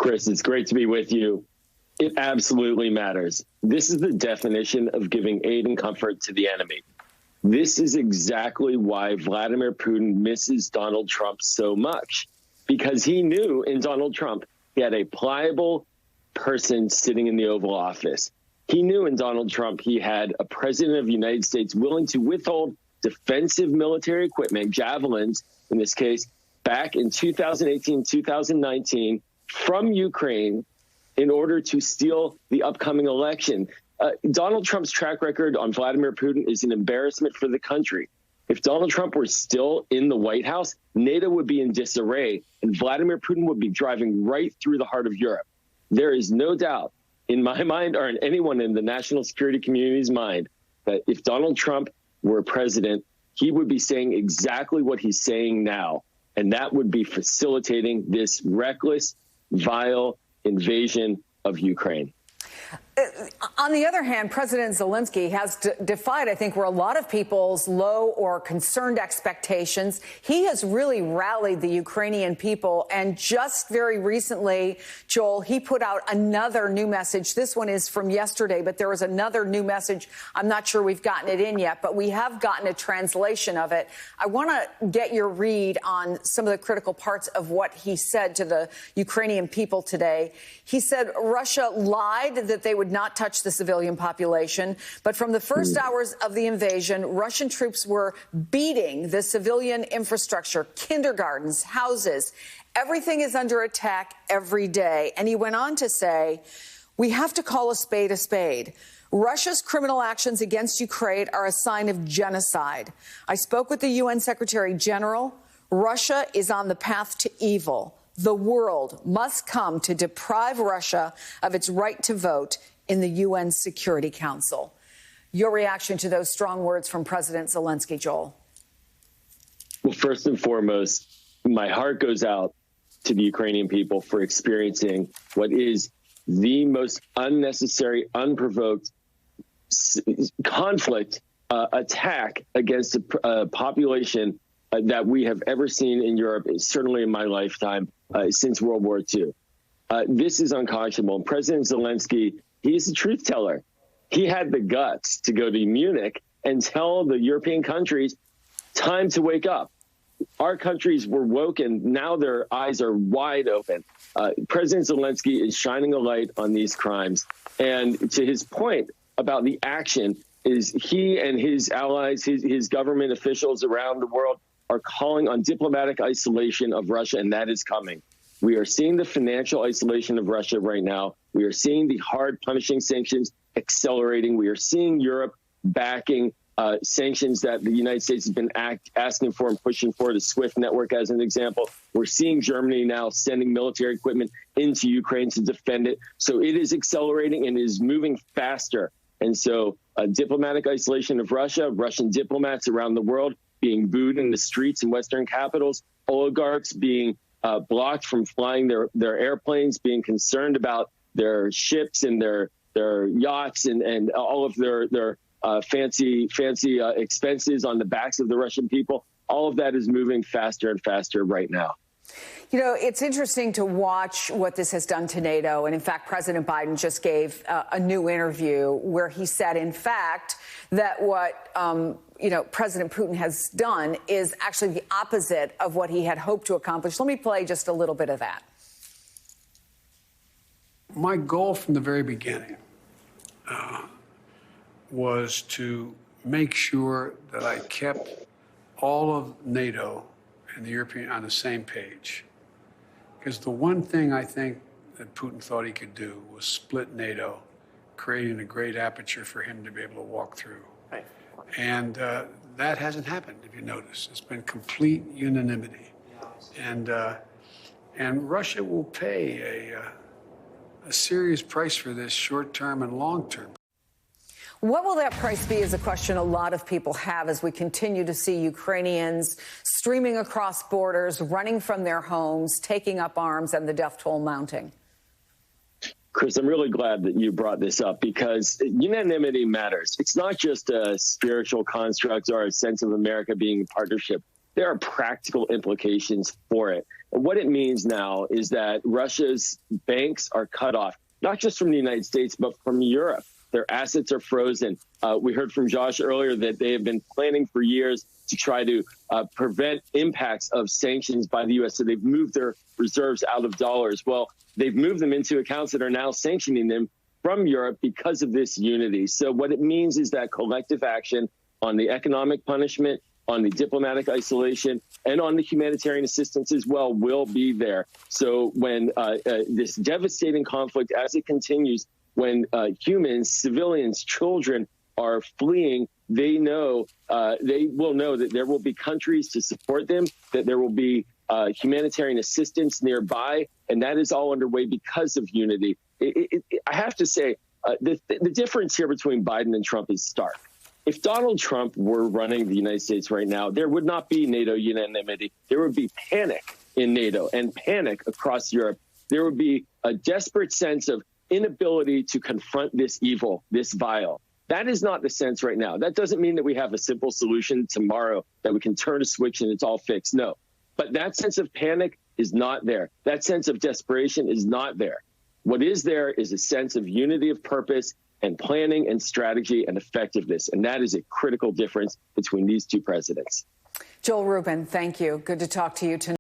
Chris, it's great to be with you. It absolutely matters. This is the definition of giving aid and comfort to the enemy. This is exactly why Vladimir Putin misses Donald Trump so much, because he knew in Donald Trump he had a pliable person sitting in the Oval Office. He knew in Donald Trump he had a president of the United States willing to withhold defensive military equipment, javelins in this case, back in 2018, 2019 from Ukraine in order to steal the upcoming election. Donald Trump's track record on Vladimir Putin is an embarrassment for the country. If Donald Trump were still in the White House, NATO would be in disarray, and Vladimir Putin would be driving right through the heart of Europe. There is no doubt in my mind or in anyone in the national security community's mind that if Donald Trump were president, he would be saying exactly what he's saying now, and that would be facilitating this reckless, vile invasion of Ukraine. On the other hand, President Zelensky has defied, I think, where a lot of people's low or concerned expectations. He has really rallied the Ukrainian people. And just very recently, Joel, he put out another new message. This one is from yesterday, but there was another new message. I'm not sure we've gotten it in yet, but we have gotten a translation of it. I want to get your read on some of the critical parts of what he said to the Ukrainian people today. He said Russia lied that they would not touch the civilian population. But from the first hours of the invasion, Russian troops were beating the civilian infrastructure, kindergartens, houses. Everything is under attack every day. And he went on to say, we have to call a spade a spade. Russia's criminal actions against Ukraine are a sign of genocide. I spoke with the UN Secretary General. Russia is on the path to evil. The world must come to deprive Russia of its right to vote in the UN Security Council. Your reaction to those strong words from President Zelensky, Joel? Well, first and foremost, my heart goes out to the Ukrainian people for experiencing what is the most unnecessary, unprovoked conflict, attack against a population that we have ever seen in Europe, certainly in my lifetime, since World War II. This is unconscionable. And President Zelensky, he's a truth teller. He had the guts to go to Munich and tell the European countries, time to wake up. Our countries were woken. Now their eyes are wide open. President Zelensky is shining a light on these crimes. And to his point about the action, is he and his allies, his government officials around the world are calling on diplomatic isolation of Russia, and that is coming. We are seeing the financial isolation of Russia right now. We are seeing the hard punishing sanctions accelerating. We are seeing Europe backing sanctions that the United States has been asking for and pushing for, the SWIFT network as an example. We're seeing Germany now sending military equipment into Ukraine to defend it. So it is accelerating and is moving faster. And so diplomatic isolation of Russia, Russian diplomats around the world being booed in the streets in Western capitals, oligarchs being blocked from flying their airplanes, being concerned about their ships and their yachts and all of their fancy expenses on the backs of the Russian people. All of that is moving faster and faster right now. You know, it's interesting to watch what this has done to NATO. And in fact, President Biden just gave a new interview where he said, in fact, that what President Putin has done is actually the opposite of what he had hoped to accomplish. Let me play just a little bit of that. My goal from the very beginning was to make sure that I kept all of NATO and the European on the same page. Because the one thing I think that Putin thought he could do was split NATO, creating a great aperture for him to be able to walk through. Right. And that hasn't happened, if you notice. It's been complete unanimity. And Russia will pay a serious price for this short-term and long-term. What will that price be is a question a lot of people have as we continue to see Ukrainians streaming across borders, running from their homes, taking up arms, and the death toll mounting. Chris, I'm really glad that you brought this up because unanimity matters. It's not just a spiritual construct or a sense of America being in partnership there are practical implications for it. And what it means now is that Russia's banks are cut off, not just from the United States, but from Europe. Their assets are frozen. We heard from Josh earlier that they have been planning for years to try to prevent impacts of sanctions by the U.S. So they've moved their reserves out of dollars. Well, they've moved them into accounts that are now sanctioning them from Europe because of this unity. So what it means is that collective action on the economic punishment, on the diplomatic isolation, and on the humanitarian assistance as well will be there. So when this devastating conflict, as it continues, when humans, civilians, children are fleeing, they will know that there will be countries to support them, that there will be humanitarian assistance nearby, and that is all underway because of unity. I have to say, the difference here between Biden and Trump is stark. If Donald Trump were running the United States right now, there would not be NATO unanimity. There would be panic in NATO and panic across Europe. There would be a desperate sense of inability to confront this evil, this vile. That is not the sense right now. That doesn't mean that we have a simple solution tomorrow, that we can turn a switch and it's all fixed. No. But that sense of panic is not there. That sense of desperation is not there. What is there is a sense of unity of purpose and planning and strategy and effectiveness. And that is a critical difference between these two presidents. Joel Rubin, thank you. Good to talk to you tonight.